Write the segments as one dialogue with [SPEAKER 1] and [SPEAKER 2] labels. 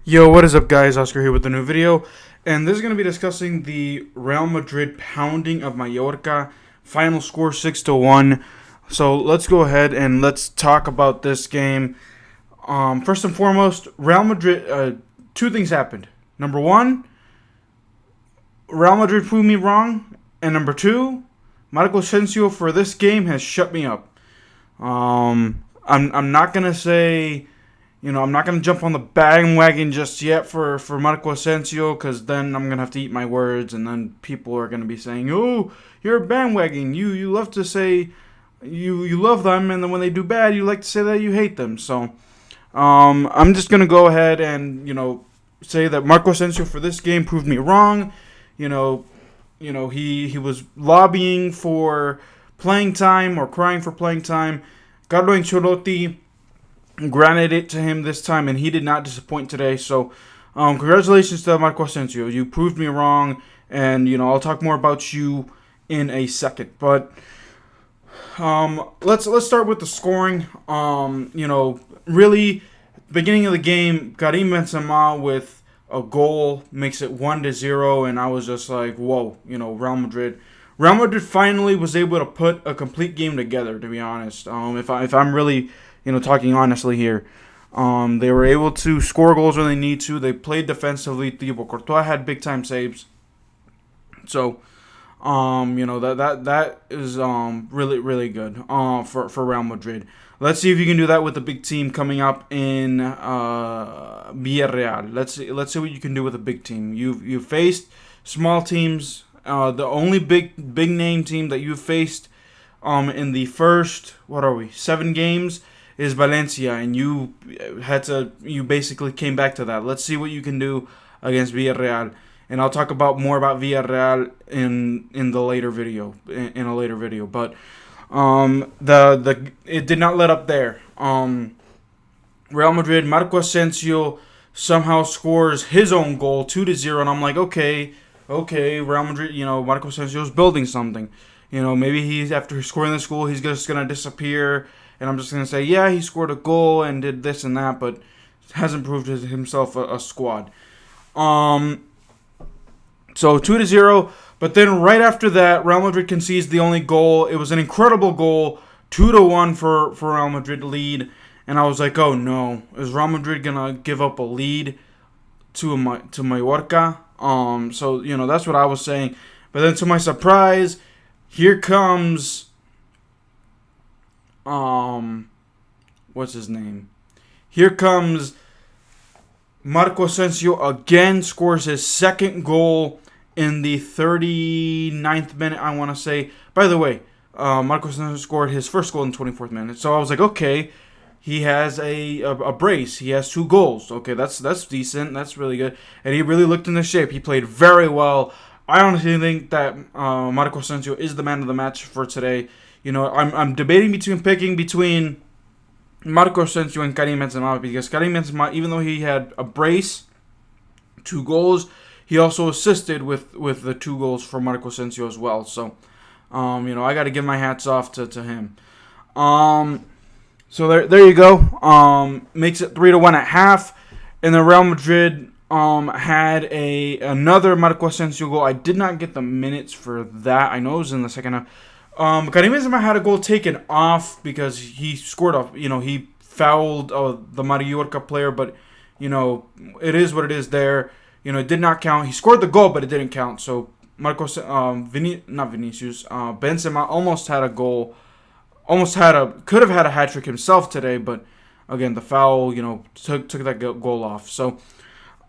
[SPEAKER 1] Yo, what is up, guys? Oscar here with a new video, and this is going to be discussing the Real Madrid pounding of Mallorca. Final score 6-1. So let's go ahead and let's talk about this game. First and foremost, Real Madrid. Two things happened. Number one, Real Madrid proved me wrong, and number two, Marco Asensio for this game has shut me up. I'm not gonna say. I'm not going to jump on the bandwagon just yet for Marco Asensio, because then I'm going to have to eat my words, and then people are going to be saying, oh, you're a bandwagon. You love to say you love them, and then when they do bad, you like to say that you hate them. So I'm just going to go ahead and, say that Marco Asensio for this game proved me wrong. He was lobbying for playing time or crying for playing time. Carlo Ancelotti granted it to him this time, and he did not disappoint today. So, congratulations to Marco Asensio. You proved me wrong, and I'll talk more about you in a second. But let's start with the scoring. Really, beginning of the game, Karim Benzema with a goal makes it 1-0, and I was just like, whoa, Real Madrid. Real Madrid finally was able to put a complete game together. To be honest, if I'm really talking honestly here, they were able to score goals when they need to. They played defensively. Thibaut Courtois had big time saves. So, that is really good for Real Madrid. Let's see if you can do that with the big team coming up in Villarreal. Let's see what you can do with a big team. You've faced small teams. The only big name team that you've faced in the first 7 games is Valencia, and you basically came back to that. Let's see what you can do against Villarreal, and I'll talk more about Villarreal in a later video. But it did not let up there. Real Madrid, Marco Asensio somehow scores his own goal, 2-0, and I'm like, okay, Real Madrid, Marco Asensio's building something. Maybe he's after scoring this goal, he's just gonna disappear. And I'm just going to say, yeah, he scored a goal and did this and that, but hasn't proved himself a squad. So 2-0. But then right after that, Real Madrid concedes the only goal. It was an incredible goal. 2-1 for Real Madrid lead. And I was like, oh no. Is Real Madrid going to give up a lead to Mallorca? So, that's what I was saying. But then to my surprise, here comes... what's his name? Here comes Marco Asensio again, scores his second goal in the 39th minute, I want to say. By the way, Marco Asensio scored his first goal in the 24th minute. So I was like, okay, he has a brace. He has 2 goals. Okay, that's decent. That's really good. And he really looked in the shape. He played very well. I honestly think that Marco Asensio is the man of the match for today. I'm debating between Marco Asensio and Karim Benzema, because Karim Benzema, even though he had a brace, 2 goals, he also assisted with the 2 goals for Marco Asensio as well. So, I got to give my hats off to him. So there you go. Makes it 3-1 at half, and then Real Madrid had another Marco Asensio goal. I did not get the minutes for that. I know it was in the second half. Karim Benzema had a goal taken off because he scored he fouled the Mallorca player, but, it is what it is there. It did not count. He scored the goal, but it didn't count. So, Vinicius, Benzema almost had a goal, could have had a hat-trick himself today, but, again, the foul, took that goal off. So,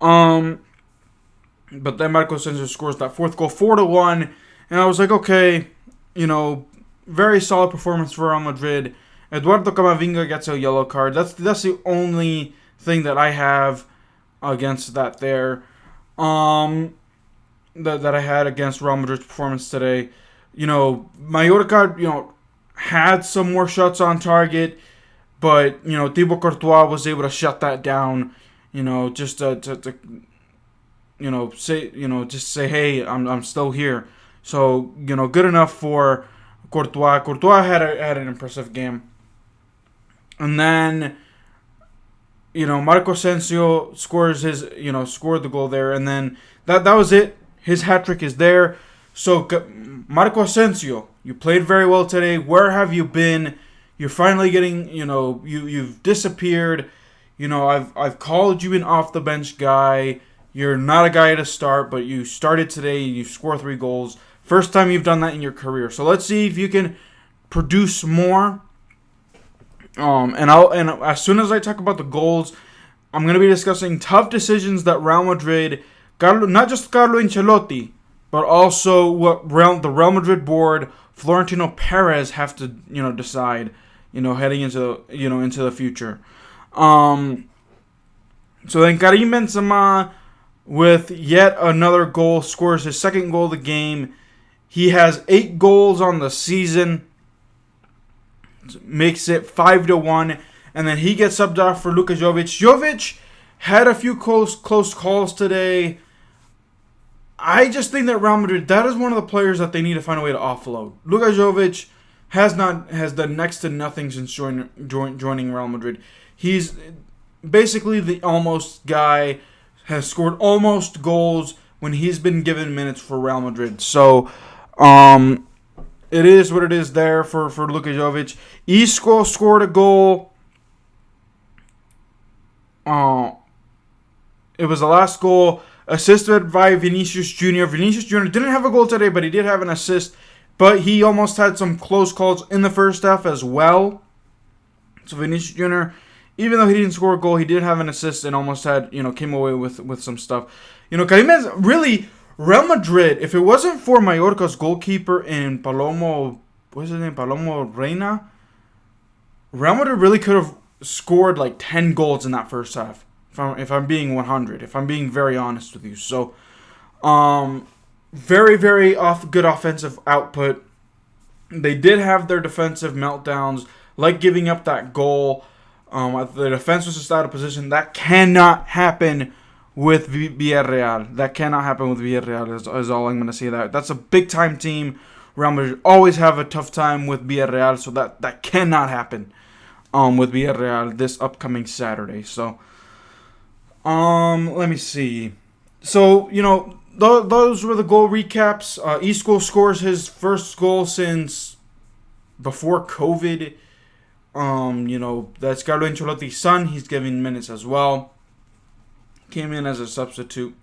[SPEAKER 1] but then Marco Asensio scores that 4th goal, 4-1, and I was like, okay, very solid performance for Real Madrid. Eduardo Camavinga gets a yellow card. That's the only thing that I have against that there. That I had against Real Madrid's performance today. Mallorca, had some more shots on target, but Thibaut Courtois was able to shut that down. Just to say, hey, I'm still here. So, good enough for Courtois. Courtois had an impressive game. And then Marco Asensio scored the goal there, and then that was it. His hat trick is there. So Marco Asensio, you played very well today. Where have you been? You're finally getting, you've disappeared. I've called you an off the bench guy. You're not a guy to start, but you started today. You scored 3 goals. First time you've done that in your career. So let's see if you can produce more. And as soon as I talk about the goals, I'm going to be discussing tough decisions that Real Madrid, not just Carlo Ancelotti, but also what the Real Madrid board, Florentino Perez, have to decide, heading into the future. So then Karim Benzema, with yet another goal, scores his second goal of the game. He has 8 goals on the season. Makes it 5-1, and then he gets subbed off for Luka Jovic. Jovic had a few close calls today. I just think that Real Madrid, that is one of the players that they need to find a way to offload. Luka Jovic has done next to nothing since joining Real Madrid. He's basically the almost guy, has scored almost goals when he's been given minutes for Real Madrid. So, it is what it is there for Luka Jovic. Isco scored a goal. It was the last goal, assisted by Vinicius Jr. Vinicius Jr. didn't have a goal today, but he did have an assist. But he almost had some close calls in the first half as well. So Vinicius Jr., even though he didn't score a goal, he did have an assist and almost had, came away with some stuff. Karim Benzema, really, Real Madrid, if it wasn't for Mallorca's goalkeeper in Palomo Reina, Real Madrid really could have scored like 10 goals in that first half. If I'm being 100, if I'm being very honest with you. So, very, very good offensive output. They did have their defensive meltdowns, like giving up that goal. The defense was just out of position. That cannot happen with Villarreal. That cannot happen with Villarreal is all I'm going to say. That's a big-time team. Real Madrid always have a tough time with Villarreal, so that cannot happen with Villarreal this upcoming Saturday. So, let me see. So, those were the goal recaps. Isco scores his first goal since before COVID. That's Carlo Ancelotti's son. He's giving minutes as well. Came in as a substitute.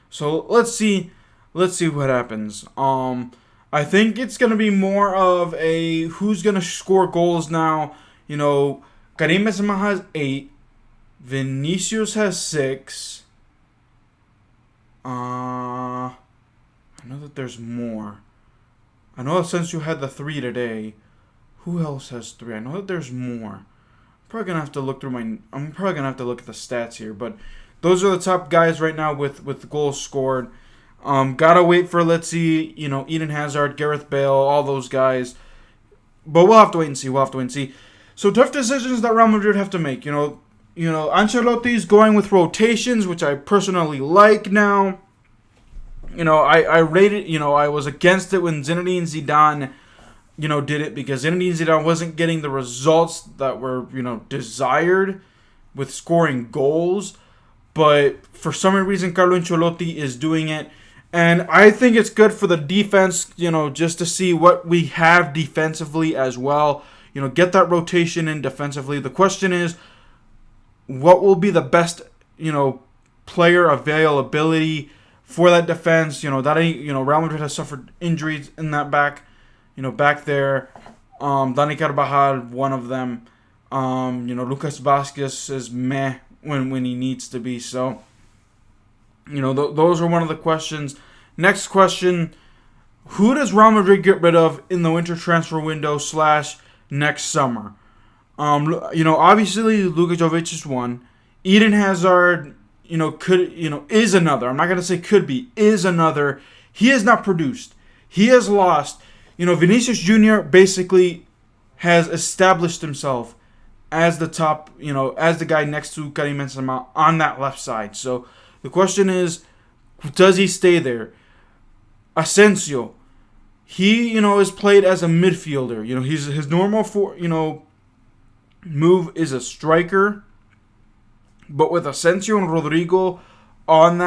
[SPEAKER 1] So let's see what happens. I think it's gonna be more of a who's gonna score goals now. Karim Benzema has 8. Vinicius has 6. I know that there's more. I know Asensio had the 3 today. Who else has 3? I know that there's more. I'm probably gonna have to look at the stats here, but those are the top guys right now with goals scored. Gotta wait for, let's see, Eden Hazard, Gareth Bale, all those guys. But we'll have to wait and see. So tough decisions that Real Madrid have to make. Ancelotti's going with rotations, which I personally like now. I rated, I was against it when Zinedine Zidane, did it, because Zinedine Zidane wasn't getting the results that were, desired with scoring goals. But for some reason, Carlo Ancelotti is doing it. And I think it's good for the defense, just to see what we have defensively as well. Get that rotation in defensively. The question is, what will be the best, player availability for that defense? Real Madrid has suffered injuries in that back there. Dani Carvajal, one of them. Lucas Vázquez is meh when he needs to be. So, those are one of the questions. Next question, who does Real Madrid get rid of in the winter transfer window / next summer? Obviously Luka Jovic is one. Eden Hazard, is another. I'm not going to say could be, is another. He has not produced. He has lost. Vinicius Jr. basically has established himself as the top, as the guy next to Karim Benzema on that left side. So the question is, does he stay there? Asensio, he, is played as a midfielder. His normal move is a striker. But with Asensio and Rodrigo on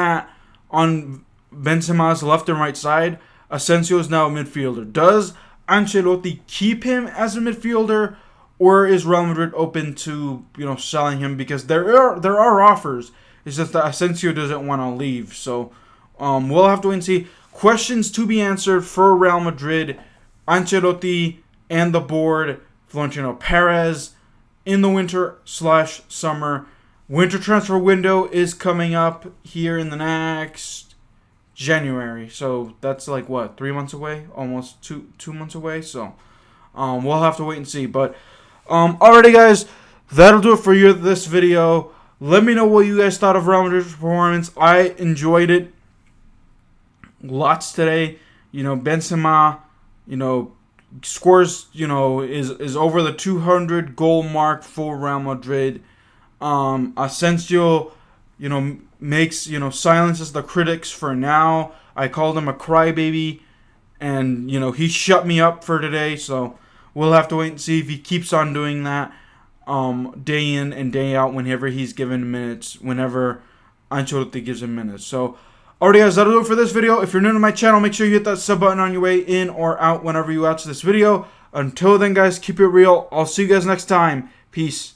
[SPEAKER 1] Benzema's left and right side, Asensio is now a midfielder. Does Ancelotti keep him as a midfielder, or is Real Madrid open to selling him? Because there are offers. It's just that Asensio doesn't want to leave. So we'll have to wait and see. Questions to be answered for Real Madrid, Ancelotti, and the board. Florentino Perez in the winter/summer. Winter transfer window is coming up here in the next January. So that's like what, 3 months away? Almost two months away. So we'll have to wait and see. But alrighty, guys, that'll do it for this video. Let me know what you guys thought of Real Madrid's performance. I enjoyed it lots today. Benzema, scores, is over the 200 goal mark for Real Madrid. Asensio, makes, silences the critics for now. I called him a crybaby, and, he shut me up for today. So we'll have to wait and see if he keeps on doing that day in and day out whenever he's given minutes, whenever Ancelotti gives him minutes. So, alright guys, that'll do it for this video. If you're new to my channel, make sure you hit that sub button on your way in or out whenever you watch this video. Until then, guys, keep it real. I'll see you guys next time. Peace.